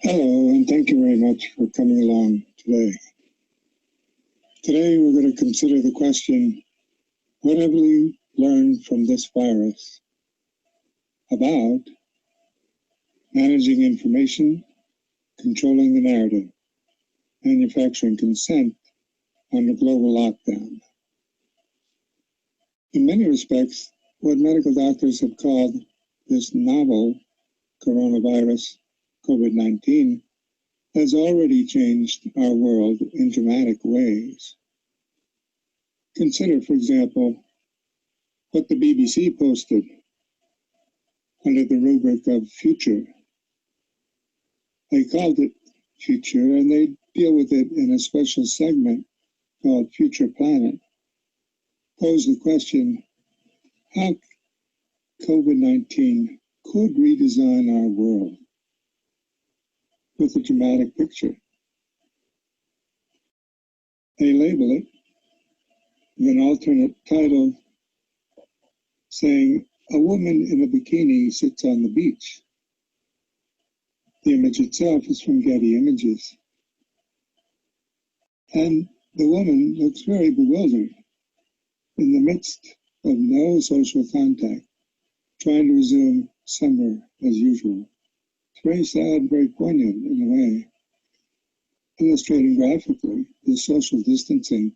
Hello, and thank you very much for coming along today. Today we're going to consider the question, what have we learned from this virus about managing information, controlling the narrative, manufacturing consent under global lockdown? In many respects, what medical doctors have called this novel coronavirus, COVID-19, has already changed our world in dramatic ways. Consider, for example, what the BBC posted under the rubric of future. They called it future, and they deal with it in a special segment called Future Planet. Pose the question, how COVID-19 could redesign our world with a dramatic picture. They label it with an alternate title saying, a woman in a bikini sits on the beach. The image itself is from Getty Images. And the woman looks very bewildered in the midst of no social contact, trying to resume summer as usual. It's very sad, very poignant in a way, illustrating graphically the social distancing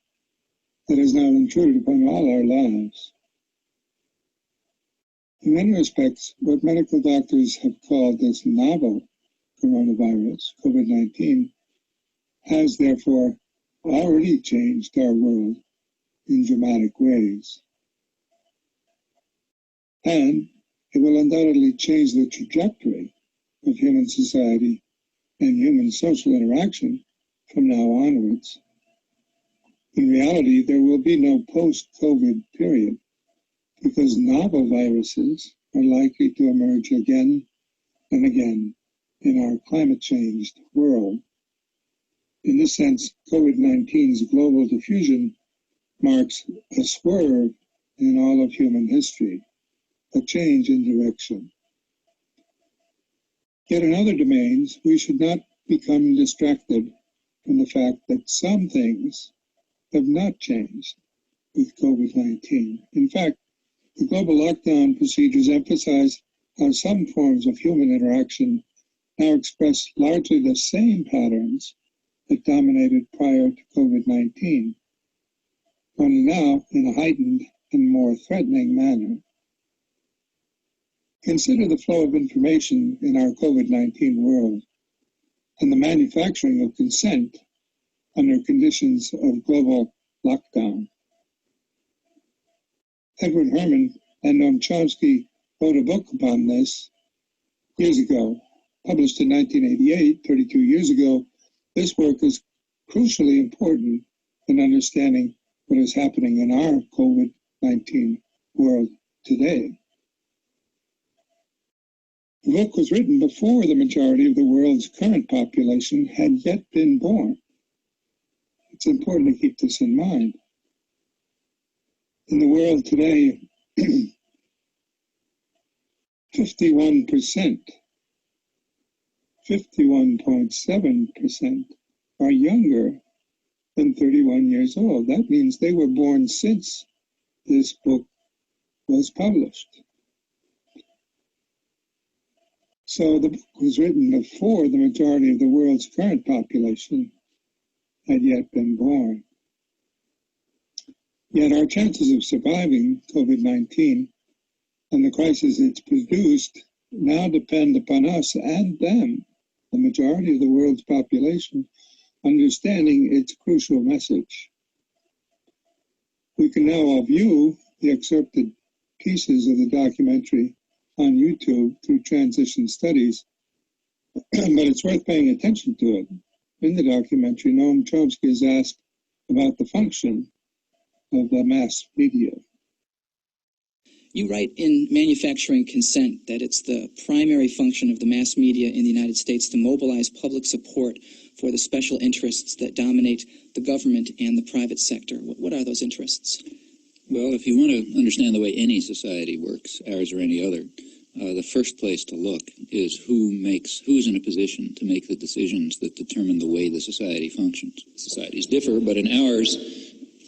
that has now intruded upon all our lives. In many respects, what medical doctors have called this novel coronavirus, COVID-19, has therefore already changed our world in dramatic ways. And it will undoubtedly change the trajectory of human society and human social interaction from now onwards. In reality, there will be no post-COVID period because novel viruses are likely to emerge again and again in our climate-changed world. In this sense, COVID-19's global diffusion marks a swerve in all of human history, a change in direction. Yet in other domains, we should not become distracted from the fact that some things have not changed with COVID-19. In fact, the global lockdown procedures emphasize how some forms of human interaction now express largely the same patterns that dominated prior to COVID-19, only now in a heightened and more threatening manner. Consider the flow of information in our COVID-19 world and the manufacturing of consent under conditions of global lockdown. Edward Herman and Noam Chomsky wrote a book upon this years ago, published in 1988, 32 years ago. This work is crucially important in understanding what is happening in our COVID-19 world today. The book was written before the majority of the world's current population had yet been born. It's important to keep this in mind. In the world today, 51%, 51.7% are younger than 31 years old. That means they were born since this book was published. So the book was written before the majority of the world's current population had yet been born. Yet our chances of surviving COVID-19 and the crisis it's produced now depend upon us and them, the majority of the world's population, understanding its crucial message. We can now all view the excerpted pieces of the documentary on YouTube through Transition Studies, but it's worth paying attention to it. In the documentary, Noam Chomsky is asked about the function of the mass media. You write in Manufacturing Consent that it's the primary function of the mass media in the United States to mobilize public support for the special interests that dominate the government and the private sector. What are those interests? Well, if you want to understand the way any society works, ours or any other, the first place to look is who's in a position to make the decisions that determine the way the society functions. Societies differ, but in ours,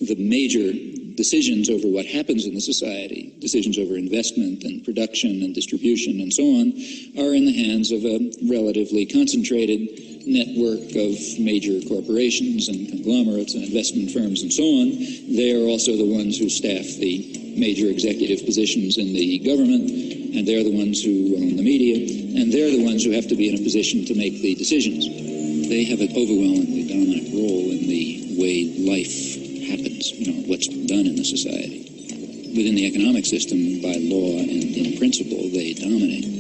the major decisions over what happens in the society, decisions over investment and production and distribution and so on, are in the hands of a relatively concentrated network of major corporations and conglomerates and investment firms and so on. They are also the ones who staff the major executive positions in the government, and they're the ones who own the media, and they're the ones who have to be in a position to make the decisions. They have an overwhelmingly dominant role in the way life happens, what's done in the society. Within the economic system, by law and in principle, they dominate.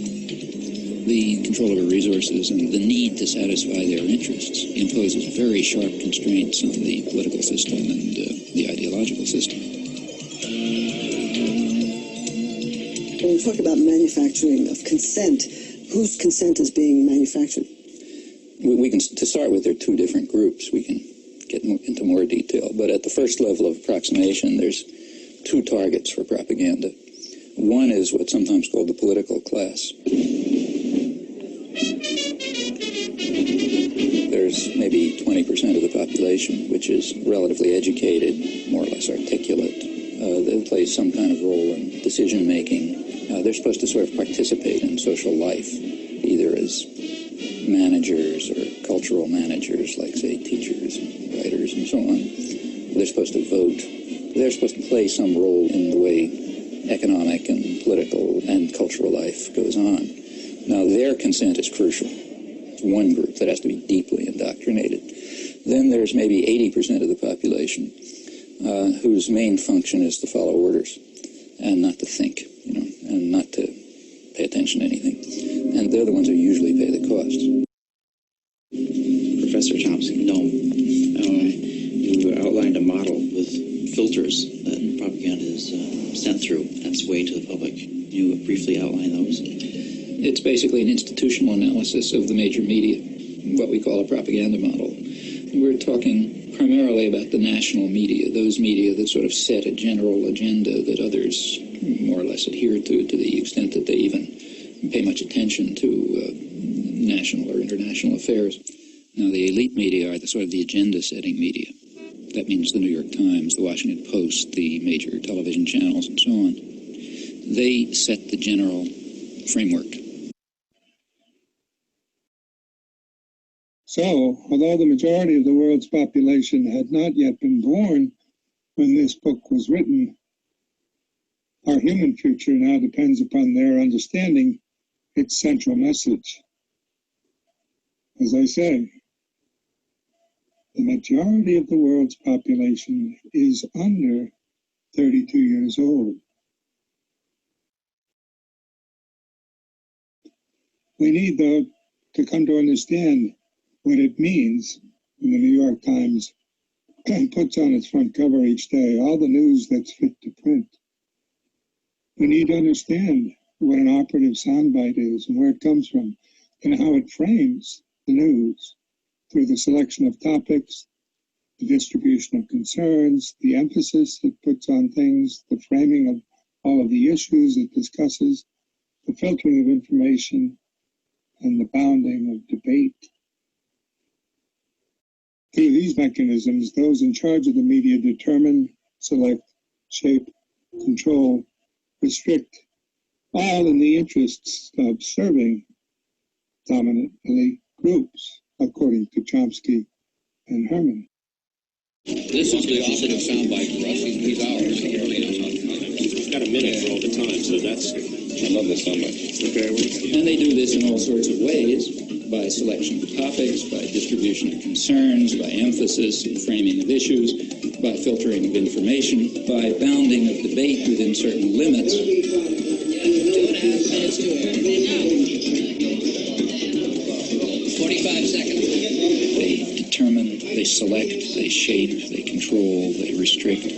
The control over resources and the need to satisfy their interests imposes very sharp constraints on the political system and the ideological system. When we talk about manufacturing of consent, whose consent is being manufactured? We can, to start with, there are two different groups. We can get into more detail, but at the first level of approximation, there's two targets for propaganda. One is what's sometimes called the political class. There's maybe 20% of the population, which is relatively educated, more or less articulate. They play some kind of role in decision-making. They're supposed to sort of participate in social life, either as managers or cultural managers, like, say, teachers and writers and so on. They're supposed to vote. They're supposed to play some role in the way economic and political and cultural life goes on. Now, their consent is crucial. It's one group that has to be deeply indoctrinated. Then there's maybe 80% of the population whose main function is to follow orders and not to think, and not to pay attention to anything. And they're the ones who usually pay the costs. Professor Chomsky, Noam, you outlined a model with filters that propaganda is sent through. That's way to the public. Can you briefly outline those? It's basically an institutional analysis of the major media, what we call a propaganda model. We're talking primarily about the national media, those media that sort of set a general agenda that others more or less adhere to the extent that they even pay much attention to national or international affairs. Now, the elite media are the sort of the agenda-setting media. That means the New York Times, the Washington Post, the major television channels, and so on. They set the general framework. So, although the majority of the world's population had not yet been born when this book was written, our human future now depends upon their understanding its central message. As I say, the majority of the world's population is under 32 years old. We need, though, to come to understand what it means when the New York Times puts on its front cover each day all the news that's fit to print. We need to understand what an operative soundbite is and where it comes from and how it frames the news through the selection of topics, the distribution of concerns, the emphasis it puts on things, the framing of all of the issues it discusses, the filtering of information, and the bounding of debate. Through these mechanisms, those in charge of the media determine, select, shape, control, restrict, all in the interests of serving dominant elite groups, according to Chomsky and Herman. This is the operative soundbite for us. He's ours. got a minute for all the time, so that's... I love this so much. Okay, and they do this in all sorts of ways, by selection of topics, by distribution of concerns, by emphasis and framing of issues, by filtering of information, by bounding of debate within certain limits. 2.5 minutes to air. 45 seconds. They determine, they select, they shape, they control, they restrict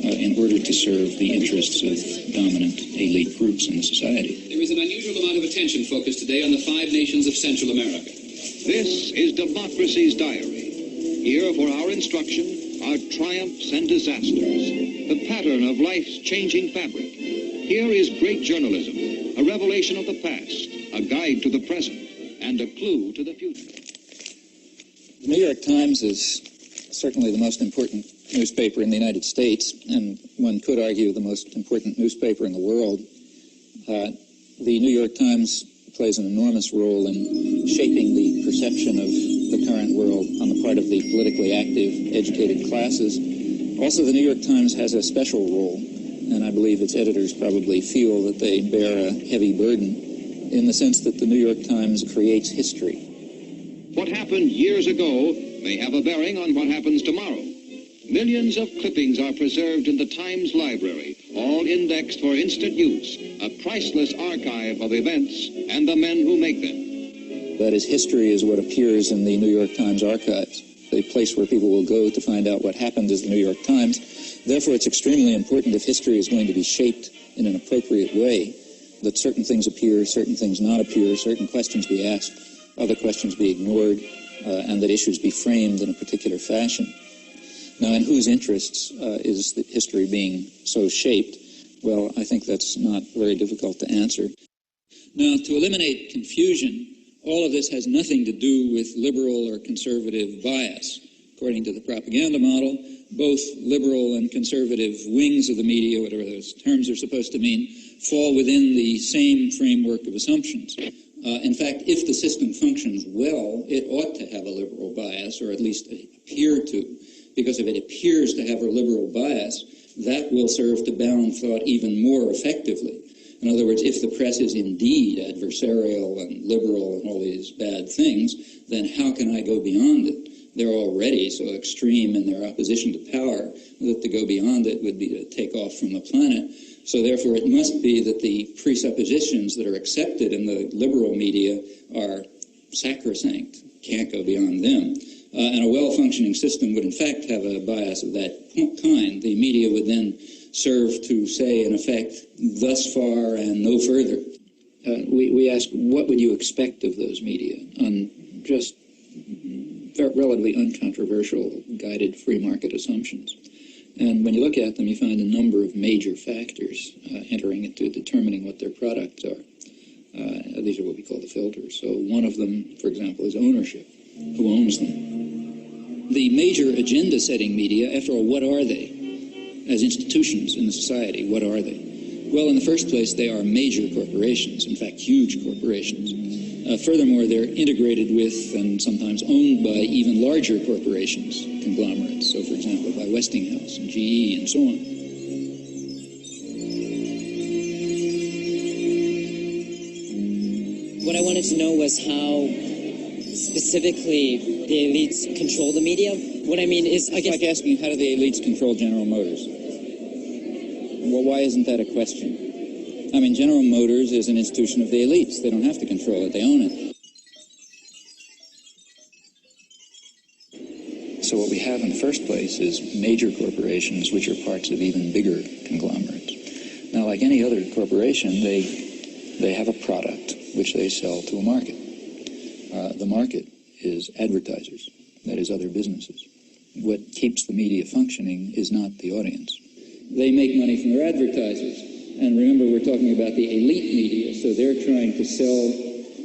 in order to serve the interests of dominant elite groups in the society. There is an unusual amount of attention focused today on the 5 nations of Central America. This is Democracy's Diary. Here for our instruction are triumphs and disasters, the pattern of life's changing fabric. Here is great journalism, a revelation of the past, a guide to the present, and a clue to the future. The New York Times is certainly the most important newspaper in the United States, and one could argue the most important newspaper in the world. The New York Times plays an enormous role in shaping the perception of the current world on the part of the politically active, educated classes. Also, the New York Times has a special role, and I believe its editors probably feel that they bear a heavy burden in the sense that the New York Times creates history. What happened years ago may have a bearing on what happens tomorrow. Millions of clippings are preserved in the Times library, all indexed for instant use, a priceless archive of events and the men who make them. That is, history is what appears in the New York Times archives, the place where people will go to find out what happened is the New York Times. Therefore, it's extremely important, if history is going to be shaped in an appropriate way, that certain things appear, certain things not appear, certain questions be asked, other questions be ignored, and that issues be framed in a particular fashion. Now, in whose interests is the history being so shaped? Well, I think that's not very difficult to answer. Now, to eliminate confusion, all of this has nothing to do with liberal or conservative bias. According to the propaganda model, both liberal and conservative wings of the media, whatever those terms are supposed to mean, fall within the same framework of assumptions. In fact, if the system functions well, it ought to have a liberal bias, or at least appear to, because if it appears to have a liberal bias, that will serve to bound thought even more effectively. In other words, if the press is indeed adversarial and liberal and all these bad things, then how can I go beyond it? They're already so extreme in their opposition to power that to go beyond it would be to take off from the planet. So therefore, it must be that the presuppositions that are accepted in the liberal media are sacrosanct, can't go beyond them. And a well-functioning system would in fact have a bias of that kind. The media would then serve to say, in effect, thus far and no further. We ask, what would you expect of those media on just relatively uncontroversial, guided free market assumptions? And when you look at them, you find a number of major factors entering into determining what their products are. These are what we call the filters. So one of them, for example, is ownership. Who owns them? The major agenda-setting media, after all, what are they? As institutions in the society, what are they? Well, in the first place, they are major corporations, in fact, huge corporations. Furthermore, they're integrated with and sometimes owned by even larger corporations, conglomerates. So, for example, by Westinghouse and GE and so on. What I wanted to know was how specifically the elites control the media. What I mean is, I guess... It's like asking, how do the elites control General Motors? Well, why isn't that a question? I mean, General Motors is an institution of the elites. They don't have to control it. They own it. So what we have in the first place is major corporations, which are parts of even bigger conglomerates. Now, like any other corporation, they have a product which they sell to a market. The market is advertisers, that is, other businesses. What keeps the media functioning is not the audience. They make money from their advertisers. And remember, we're talking about the elite media, so they're trying to sell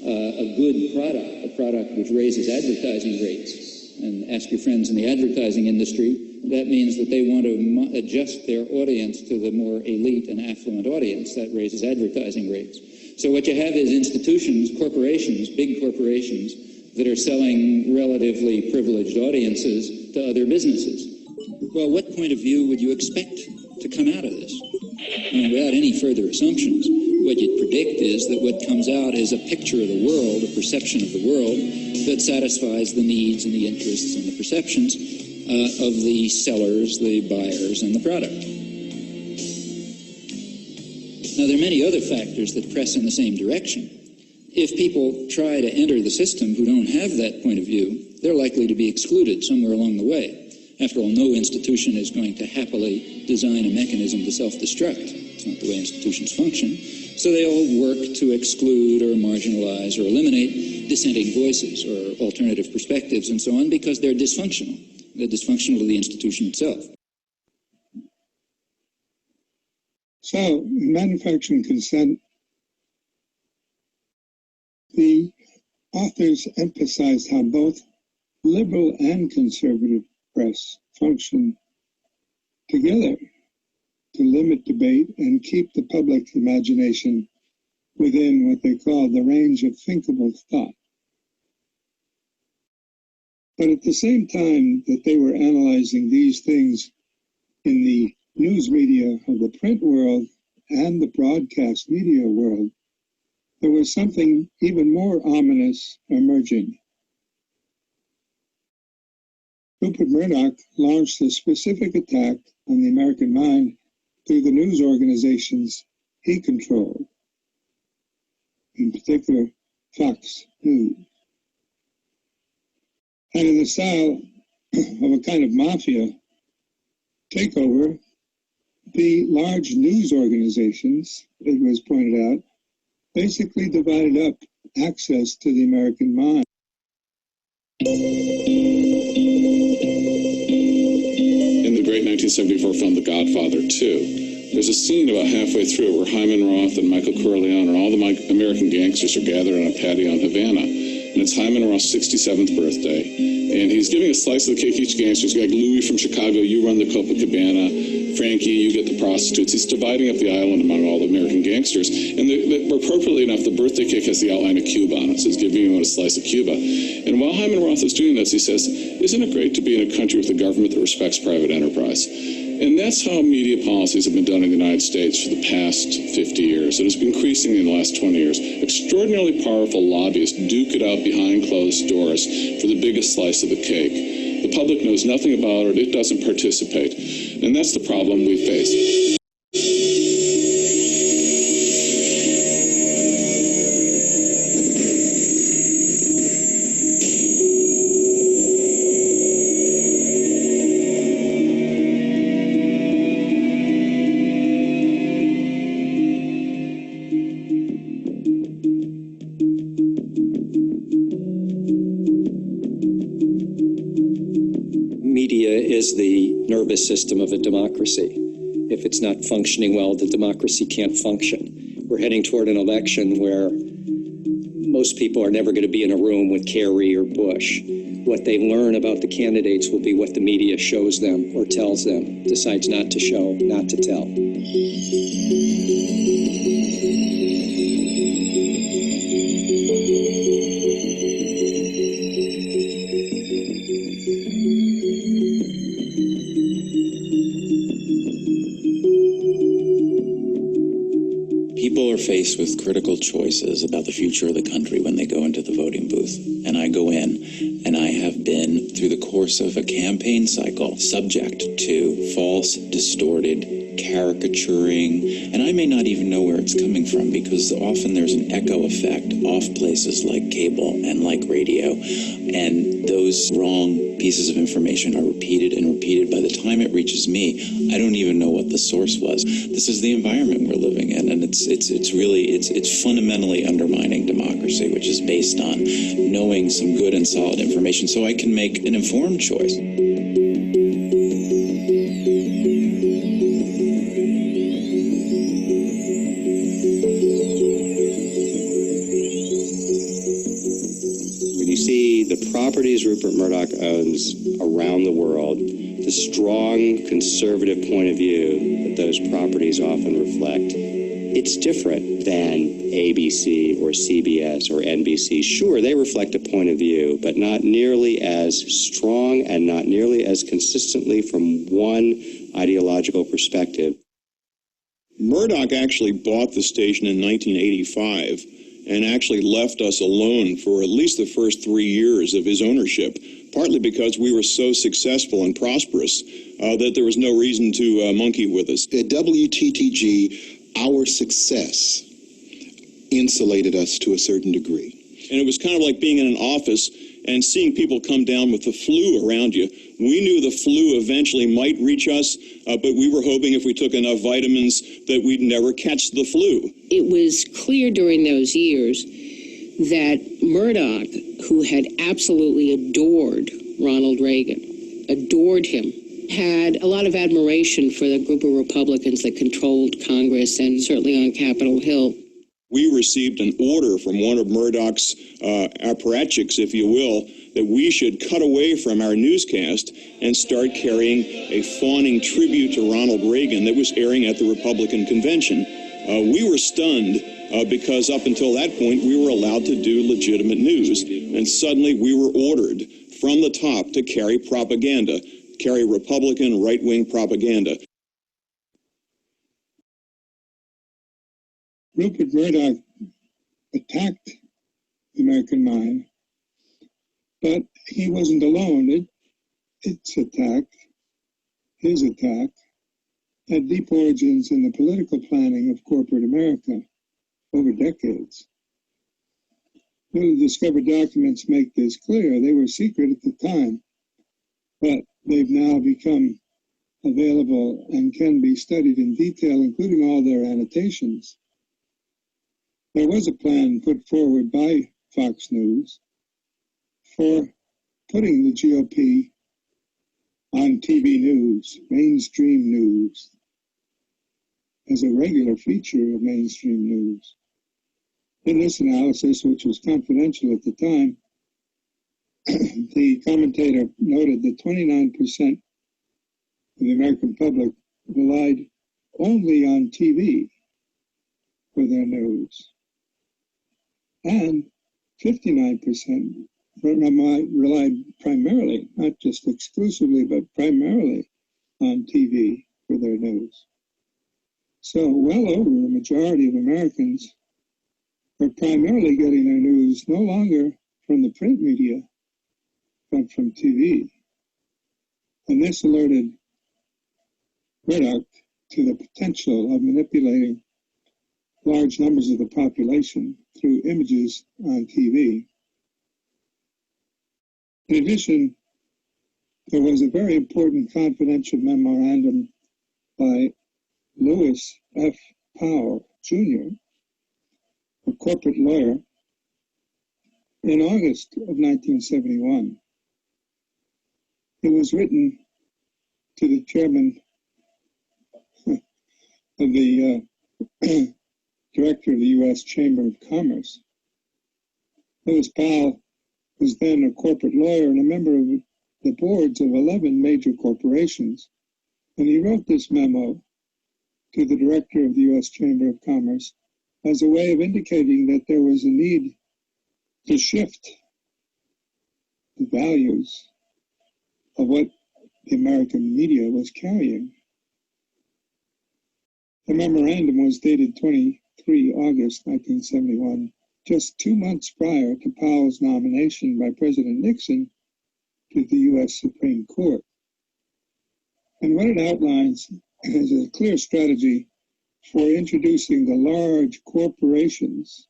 a good product, a product which raises advertising rates. And ask your friends in the advertising industry, that means that they want to adjust their audience to the more elite and affluent audience. That raises advertising rates. So what you have is institutions, corporations, big corporations, that are selling relatively privileged audiences to other businesses. Well, what point of view would you expect to come out of this? without any further assumptions. What you'd predict is that what comes out is a picture of the world, a perception of the world that satisfies the needs and the interests and the perceptions of the sellers, the buyers, and the product. Now, there are many other factors that press in the same direction. If people try to enter the system who don't have that point of view, they're likely to be excluded somewhere along the way. After all, no institution is going to happily design a mechanism to self-destruct. It's not the way institutions function. So they all work to exclude or marginalize or eliminate dissenting voices or alternative perspectives and so on because they're dysfunctional. They're dysfunctional to the institution itself. So, in manufacturing consent, the authors emphasized how both liberal and conservative press function together to limit debate and keep the public imagination within what they call the range of thinkable thought. But at the same time that they were analyzing these things in the news media of the print world and the broadcast media world, there was something even more ominous emerging. Rupert Murdoch launched a specific attack on the American mind through the news organizations he controlled, in particular Fox News. And in the style of a kind of mafia takeover, the large news organizations, it was pointed out, basically divided up access to the American mind. In the great 1974 film The Godfather 2, there's a scene about halfway through where Hyman Roth and Michael Corleone and all the American gangsters are gathered on a patio in Havana. And it's Hyman Roth's 67th birthday. And he's giving a slice of the cake each gangster. He's got Louis from Chicago, you run the Copacabana. Frankie, you get the prostitutes. He's dividing up the island among all the American gangsters. And appropriately enough, the birthday cake has the outline of Cuba on it. So he's giving him a slice of Cuba. And while Hyman Roth is doing this, he says, isn't it great to be in a country with a government that respects private enterprise? And that's how media policies have been done in the United States for the past 50 years. It has been increasing in the last 20 years. Extraordinarily powerful lobbyists duke it out behind closed doors for the biggest slice of the cake. The public knows nothing about it. It doesn't participate. And that's the problem we face. Is the nervous system of a democracy. If it's not functioning well, the democracy can't function. We're heading toward an election where most people are never going to be in a room with Kerry or Bush. What they learn about the candidates will be what the media shows them or tells them, decides not to show, not to tell. People are faced with critical choices about the future of the country when they go into the voting booth. And I go in, and I have been, through the course of a campaign cycle, subject to false, distorted, caricaturing, and I may not even know where it's coming from because often there's an echo effect off places like cable and like radio, and those wrong pieces of information are repeated and repeated. By the time it reaches me, I don't even know what the source was. This is the environment we're living in, and it's fundamentally undermining democracy, which is based on knowing some good and solid information so I can make an informed choice. The properties Rupert Murdoch owns around the world, the strong conservative point of view that those properties often reflect, it's different than ABC or CBS or NBC. Sure, they reflect a point of view, but not nearly as strong and not nearly as consistently from one ideological perspective. Murdoch actually bought the station in 1985 and actually left us alone for at least the first 3 years of his ownership, partly because we were so successful and prosperous that there was no reason to monkey with us. At WTTG, our success insulated us to a certain degree. And it was kind of like being in an office and seeing people come down with the flu around you. We knew the flu eventually might reach us, but we were hoping if we took enough vitamins that we'd never catch the flu. It was clear during those years that Murdoch, who had absolutely adored Ronald Reagan, adored him, had a lot of admiration for the group of Republicans that controlled Congress and certainly on Capitol Hill. We received an order from one of Murdoch's apparatchiks, if you will, that we should cut away from our newscast and start carrying a fawning tribute to Ronald Reagan that was airing at the Republican convention. We were stunned because up until that point we were allowed to do legitimate news, and suddenly we were ordered from the top to carry propaganda, carry Republican right-wing propaganda. Rupert Murdoch attacked the American mind, but he wasn't alone. Its attack, his attack, had deep origins in the political planning of corporate America over decades. Newly discovered documents make this clear. They were secret at the time, but they've now become available and can be studied in detail, including all their annotations. There was a plan put forward by Fox News for putting the GOP on TV news, mainstream news, as a regular feature of mainstream news. In this analysis, which was confidential at the time, the commentator noted that 29% of the American public relied only on TV for their news, and 59% relied primarily, not just exclusively, but primarily on TV for their news. So well over a majority of Americans are primarily getting their news no longer from the print media, but from TV. And this alerted Murdoch to the potential of manipulating large numbers of the population through images on TV. In addition, there was a very important confidential memorandum by Lewis F. Powell, Jr., a corporate lawyer, in August of 1971. It was written to the chairman of the director of the U.S. Chamber of Commerce. Lewis Powell was then a corporate lawyer and a member of the boards of 11 major corporations. And he wrote this memo to the director of the U.S. Chamber of Commerce as a way of indicating that there was a need to shift the values of what the American media was carrying. The memorandum was dated 23 August 1971, just 2 months prior to Powell's nomination by President Nixon to the U.S. Supreme Court. And what it outlines is a clear strategy for introducing the large corporations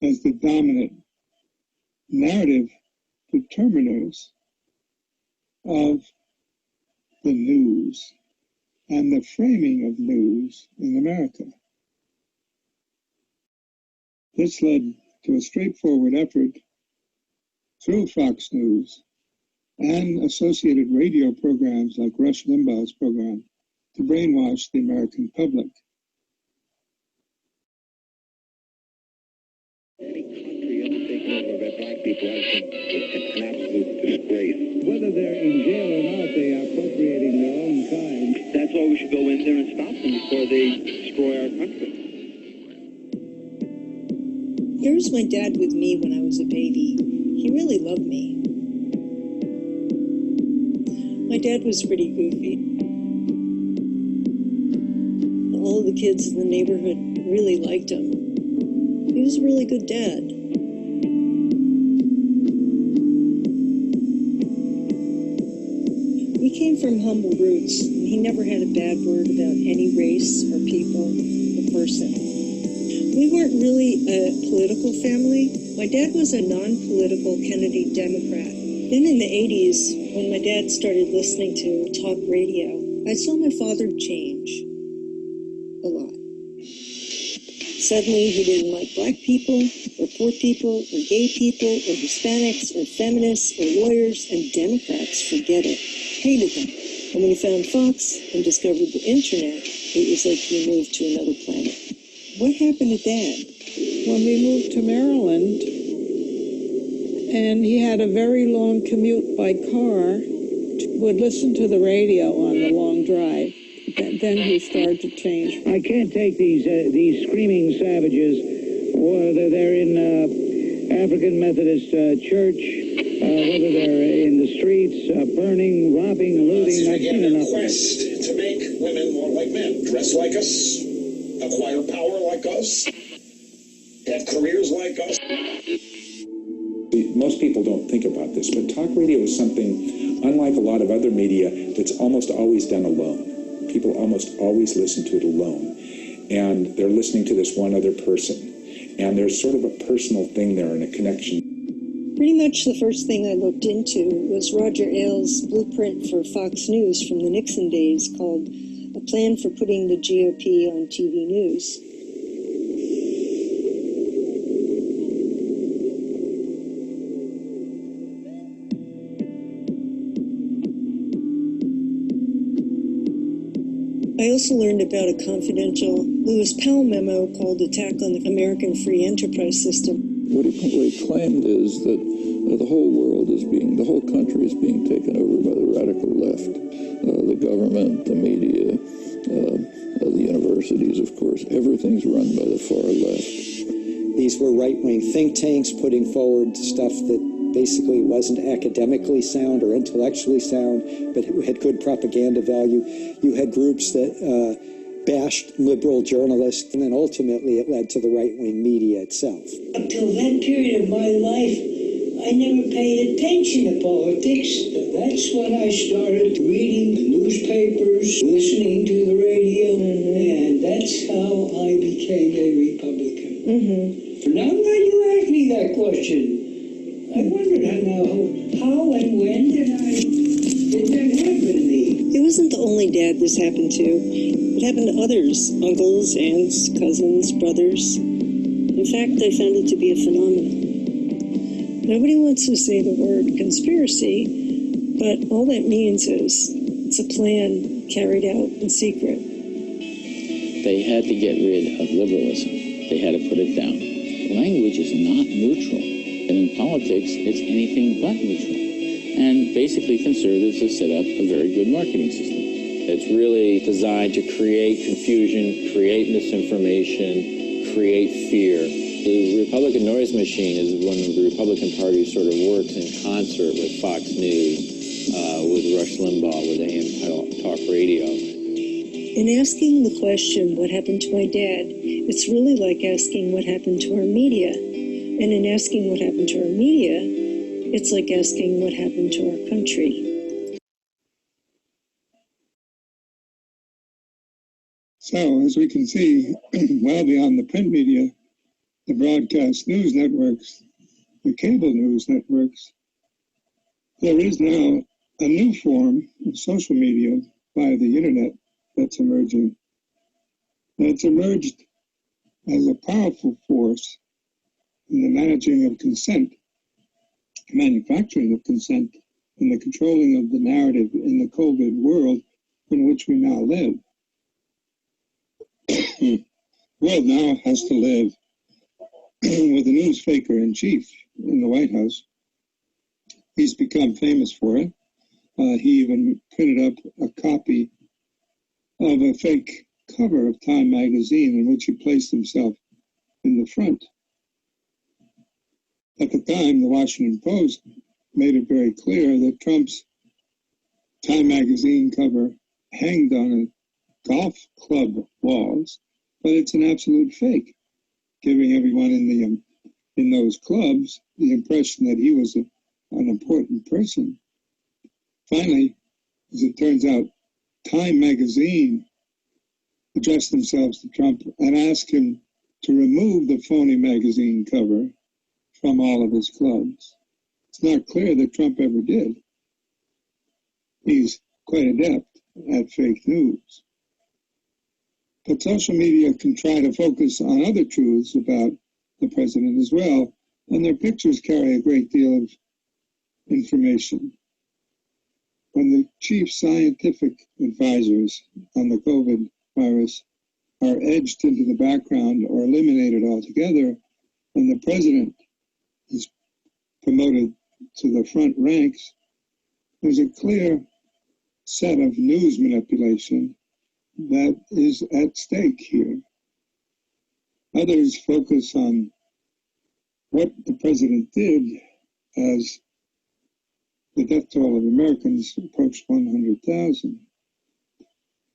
as the dominant narrative determiners of the news and the framing of news in America. This led to a straightforward effort through Fox News and associated radio programs like Rush Limbaugh's program to brainwash the American public. Any country undertaken over by black people has been an absolute disgrace. Whether they're in jail or not, they are appropriating their own kind. That's why we should go in there and stop them before they destroy our country. Here was my dad with me when I was a baby. He really loved me. My dad was pretty goofy. All the kids in the neighborhood really liked him. He was a really good dad. We came from humble roots, and he never had a bad word about any race or people or person. We weren't really a political family. My dad was a non-political Kennedy Democrat. Then in the 80s, when my dad started listening to talk radio, I saw my father change a lot. Suddenly, he didn't like black people, or poor people, or gay people, or Hispanics, or feminists, or lawyers, and Democrats, forget it, hated them. And when he found Fox and discovered the internet, it was like he moved to another planet. What happened to Dad? When we moved to Maryland, and he had a very long commute by car, would listen to the radio on the long drive. Then he started to change. I can't take these screaming savages, whether they're in African Methodist Church, whether they're in the streets, burning, robbing, looting. I've seen enough. Quest to make women more like men, dress like us, acquire power like us, have careers like us. Most people don't think about this, but talk radio is something, unlike a lot of other media, that's almost always done alone. People almost always listen to it alone. And they're listening to this one other person. And there's sort of a personal thing there and a connection. Pretty much the first thing I looked into was Roger Ailes' blueprint for Fox News from the Nixon days called A Plan for Putting the GOP on TV News. I also learned about a confidential Lewis Powell memo called Attack on the American Free Enterprise System. What he claimed is that the whole world is the whole country is being taken over by the radical left. The government, the media, the universities, of course. Everything's run by the far left. These were right-wing think tanks putting forward stuff that basically wasn't academically sound or intellectually sound, but had good propaganda value. You had groups that bashed liberal journalists, and then ultimately it led to the right-wing media itself. Up till that period of my life, I never paid attention to politics. That's when I started reading the newspapers, listening to the radio, and that's how I became a Republican. Now that you asked me that question, I wondered how and when did that happen to me? It wasn't the only dad this happened to. It happened to others, uncles, aunts, cousins, brothers. In fact, I found it to be a phenomenon. Nobody wants to say the word conspiracy, but all that means is it's a plan carried out in secret. They had to get rid of liberalism. They had to put it down. Language is not neutral. And in politics, it's anything but neutral. And basically, conservatives have set up a very good marketing system. It's really designed to create confusion, create misinformation, create fear. The Republican noise machine is when the Republican Party sort of works in concert with Fox News, with Rush Limbaugh, with AM talk radio. In asking the question, what happened to my dad, it's really like asking what happened to our media. And in asking what happened to our media, it's like asking what happened to our country. So, as we can see, well beyond the print media, the broadcast news networks, the cable news networks, there is now a new form of social media via the internet that's emerging. And it's emerged as a powerful force in the managing of consent, manufacturing of consent, and the controlling of the narrative in the COVID world in which we now live. The world now has to live with a news faker in chief in the White House. He's become famous for it. He even printed up a copy of a fake cover of Time magazine in which he placed himself in the front. At the time, the Washington Post made it very clear that Trump's Time magazine cover hanged on a golf club walls but it's an absolute fake, giving everyone in those clubs the impression that he was an important person. Finally, as it turns out, Time magazine addressed themselves to Trump and asked him to remove the phony magazine cover from all of his clubs. It's not clear that Trump ever did. He's quite adept at fake news. But social media can try to focus on other truths about the president as well, and their pictures carry a great deal of information. When the chief scientific advisors on the COVID virus are edged into the background or eliminated altogether, and the president is promoted to the front ranks, there's a clear set of news manipulation that is at stake here. Others focus on what the president did as the death toll of Americans approached 100,000.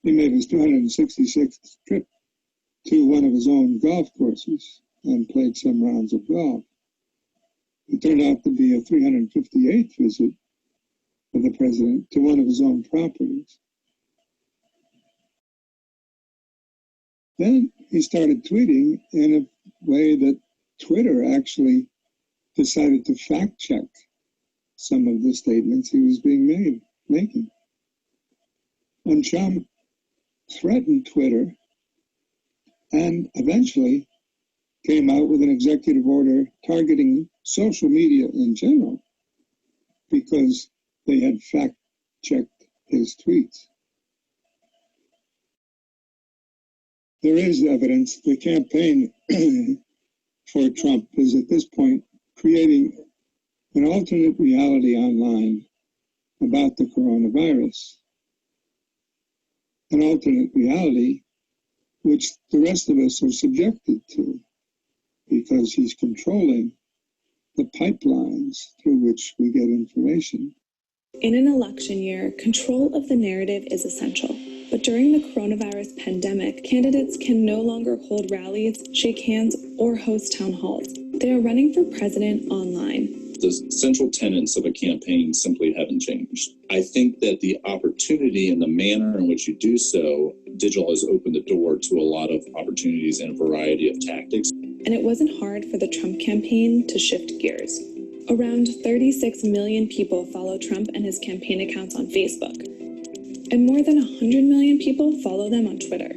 He made his 266th trip to one of his own golf courses and played some rounds of golf. It turned out to be a 358th visit of the president to one of his own properties. Then he started tweeting in a way that Twitter actually decided to fact-check some of the statements he was making. And Trump threatened Twitter and eventually came out with an executive order targeting social media in general because they had fact-checked his tweets. There is evidence the campaign for Trump is at this point creating an alternate reality online about the coronavirus. An alternate reality which the rest of us are subjected to because he's controlling the pipelines through which we get information. In an election year, control of the narrative is essential. But during the coronavirus pandemic, candidates can no longer hold rallies, shake hands, or host town halls. They are running for president online. The central tenets of a campaign simply haven't changed. I think that the opportunity and the manner in which you do so, digital has opened the door to a lot of opportunities and a variety of tactics. And it wasn't hard for the Trump campaign to shift gears. Around 36 million people follow Trump and his campaign accounts on Facebook. And more than 100 million people follow them on Twitter.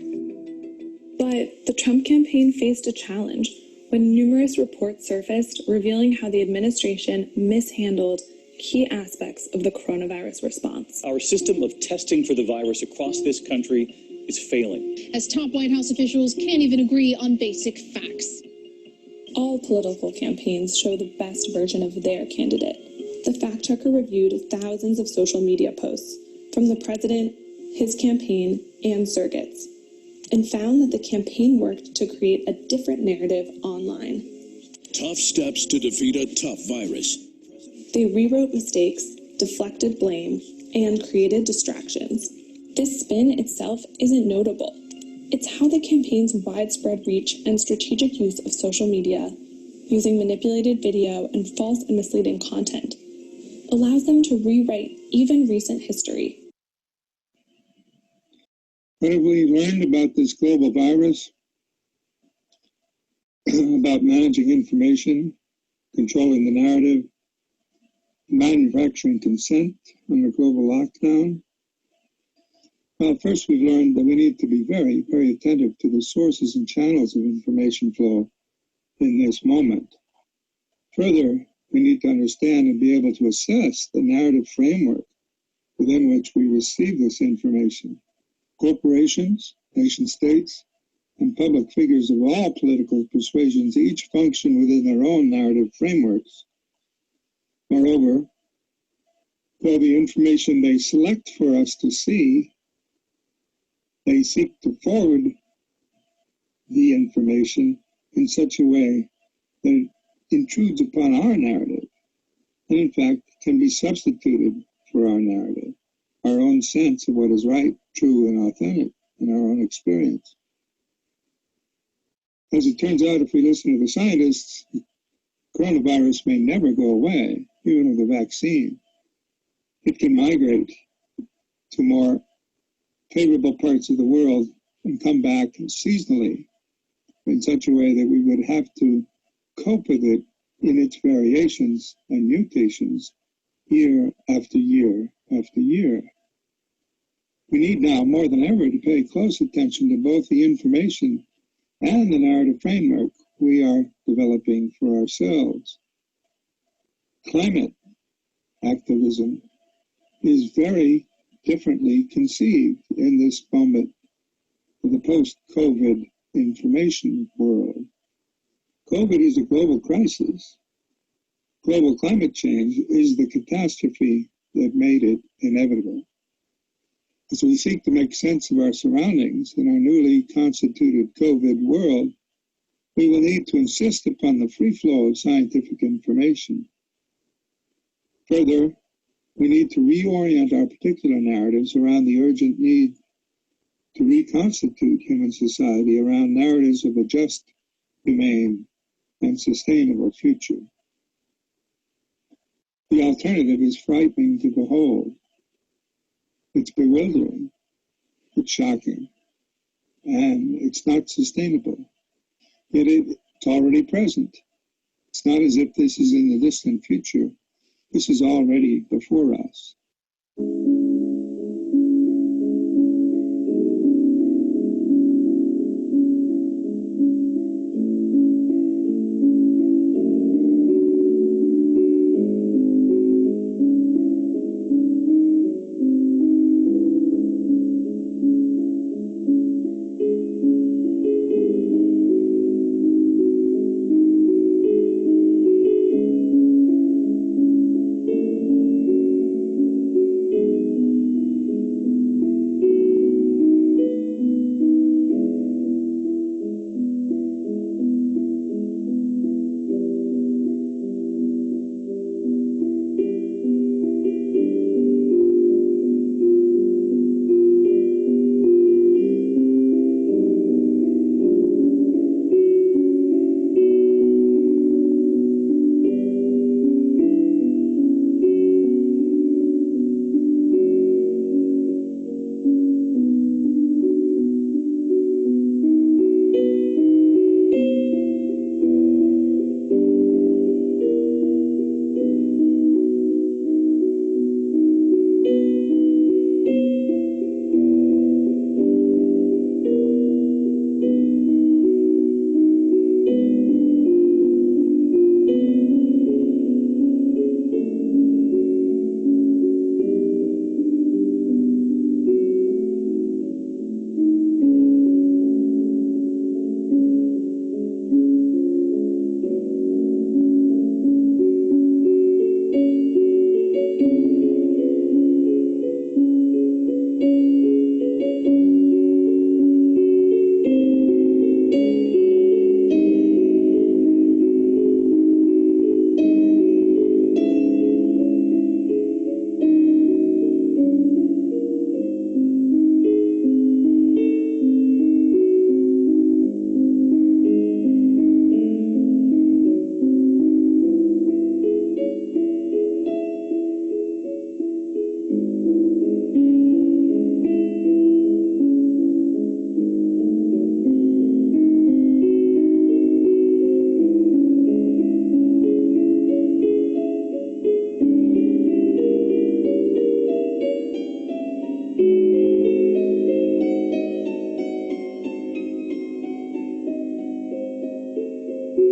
But the Trump campaign faced a challenge when numerous reports surfaced revealing how the administration mishandled key aspects of the coronavirus response. Our system of testing for the virus across this country is failing. As top White House officials can't even agree on basic facts. All political campaigns show the best version of their candidate. The fact checker reviewed thousands of social media posts from the president, his campaign, and surrogates, and found that the campaign worked to create a different narrative online. Tough steps to defeat a tough virus. They rewrote mistakes, deflected blame, and created distractions. This spin itself isn't notable. It's how the campaign's widespread reach and strategic use of social media, using manipulated video and false and misleading content, allows them to rewrite even recent history. What have we learned about this global virus? About managing information, controlling the narrative, manufacturing consent under global lockdown? Well, first we've learned that we need to be very, very attentive to the sources and channels of information flow in this moment. Further, we need to understand and be able to assess the narrative framework within which we receive this information. Corporations, nation states, and public figures of all political persuasions each function within their own narrative frameworks. Moreover, though the information they select for us to see, they seek to forward the information in such a way that it intrudes upon our narrative, and in fact can be substituted for our narrative, our own sense of what is right, true, and authentic in our own experience. As it turns out, if we listen to the scientists, coronavirus may never go away, even with a vaccine. It can migrate to more favorable parts of the world and come back seasonally in such a way that we would have to cope with it in its variations and mutations year after year after year. We need now more than ever to pay close attention to both the information and the narrative framework we are developing for ourselves. Climate activism is very differently conceived in this moment of the post-COVID information world. COVID is a global crisis. Global climate change is the catastrophe that made it inevitable. As we seek to make sense of our surroundings in our newly constituted COVID world, we will need to insist upon the free flow of scientific information. Further, we need to reorient our particular narratives around the urgent need to reconstitute human society around narratives of a just, humane, and sustainable future. The alternative is frightening to behold. It's bewildering, it's shocking, and it's not sustainable. Yet it's already present. It's not as if this is in the distant future. This is already before us.